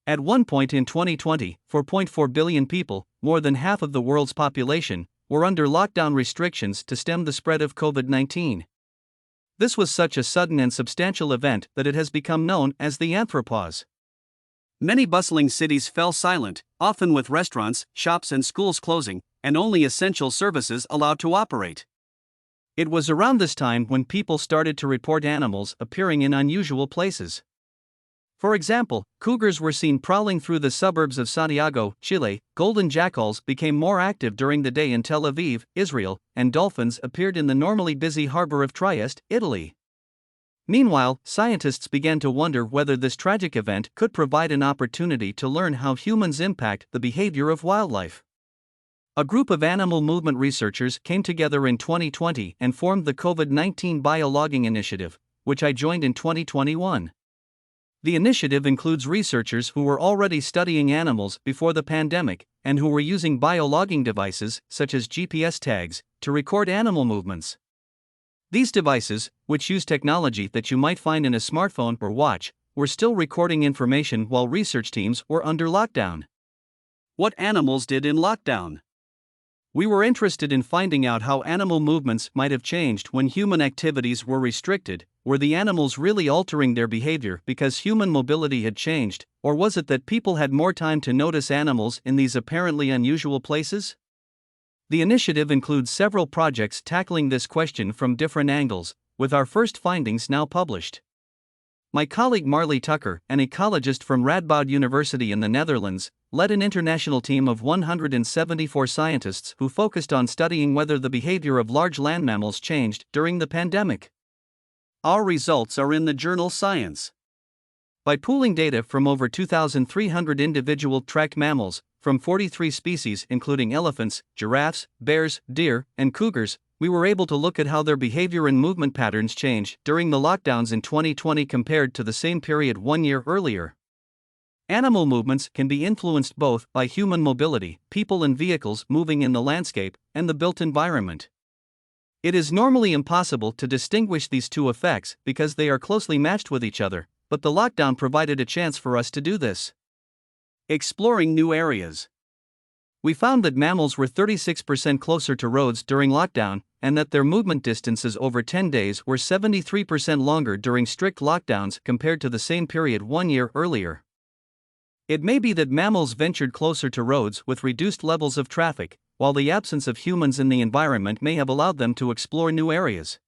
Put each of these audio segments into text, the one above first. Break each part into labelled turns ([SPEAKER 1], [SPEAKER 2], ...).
[SPEAKER 1] At one point in 2020, 4.4 billion people, more than half of the world's population, were under lockdown restrictions to stem the spread of COVID-19. This was such a sudden and substantial event that it has become known as the anthropause. Many bustling cities fell silent, often with restaurants, shops, and schools closing, and only essential services allowed to operate. It was around this time when people started to report animals appearing in unusual places. For example, cougars were seen prowling through the suburbs of Santiago, Chile, golden jackals became more active during the day in Tel Aviv, Israel, and dolphins appeared in the normally busy harbor of Trieste, Italy. Meanwhile, scientists began to wonder whether this tragic event could provide an opportunity to learn how humans impact the behavior of wildlife. A group of animal movement researchers came together in 2020 and formed the COVID-19 Biologging Initiative, which I joined in 2021. The initiative includes researchers who were already studying animals before the pandemic and who were using biologging devices, such as GPS tags, to record animal movements. These devices, which use technology that you might find in a smartphone or watch, were still recording information while research teams were under lockdown. What animals did in lockdown? We were interested in finding out how animal movements might have changed when human activities were restricted. Were the animals really altering their behavior because human mobility had changed, or was it that people had more time to notice animals in these apparently unusual places? The initiative includes several projects tackling this question from different angles, with our first findings now published. My colleague Marley Tucker, an ecologist from Radboud University in the Netherlands, led an international team of 174 scientists who focused on studying whether the behavior of large land mammals changed during the pandemic. Our results are in the journal Science. By pooling data from over 2,300 individual tracked mammals, from 43 species including elephants, giraffes, bears, deer, and cougars, we were able to look at how their behavior and movement patterns changed during the lockdowns in 2020 compared to the same period 1 year earlier. Animal movements can be influenced both by human mobility, people and vehicles moving in the landscape, and the built environment. It is normally impossible to distinguish these two effects because they are closely matched with each other, but the lockdown provided a chance for us to do this. Exploring new areas. We found that mammals were 36% closer to roads during lockdown, and that their movement distances over 10 days were 73% longer during strict lockdowns compared to the same period 1 year earlier. It may be that mammals ventured closer to roads with reduced levels of traffic, while the absence of humans in the environment may have allowed them to explore new areas.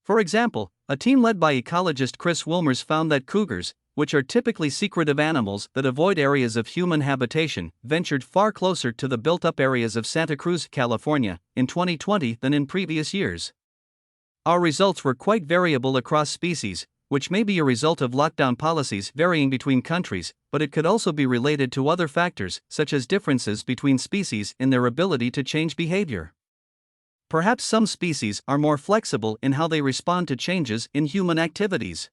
[SPEAKER 1] For example, a team led by ecologist Chris Wilmers found that cougars, which are typically secretive animals that avoid areas of human habitation, ventured far closer to the built-up areas of Santa Cruz, California, in 2020 than in previous years. Our results were quite variable across species, which may be a result of lockdown policies varying between countries, but it could also be related to other factors, such as differences between species in their ability to change behavior. Perhaps some species are more flexible in how they respond to changes in human activities.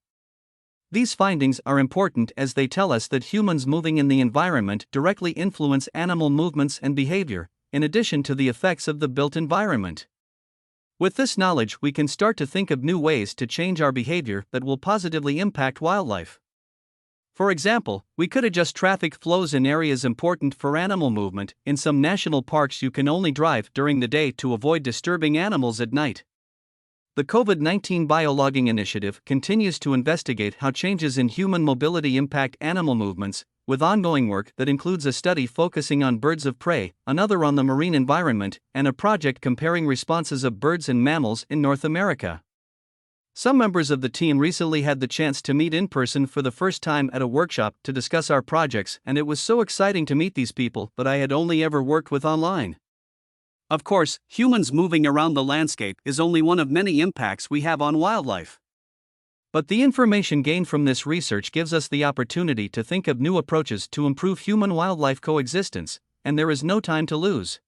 [SPEAKER 1] These findings are important as they tell us that humans moving in the environment directly influence animal movements and behavior, in addition to the effects of the built environment. With this knowledge, we can start to think of new ways to change our behavior that will positively impact wildlife. For example, we could adjust traffic flows in areas important for animal movement. In some national parks, you can only drive during the day to avoid disturbing animals at night. The COVID-19 Biologging Initiative continues to investigate how changes in human mobility impact animal movements, with ongoing work that includes a study focusing on birds of prey, another on the marine environment, and a project comparing responses of birds and mammals in North America. Some members of the team recently had the chance to meet in person for the first time at a workshop to discuss our projects, and it was so exciting to meet these people that I had only ever worked with online. Of course, humans moving around the landscape is only one of many impacts we have on wildlife. But the information gained from this research gives us the opportunity to think of new approaches to improve human-wildlife coexistence, and there is no time to lose.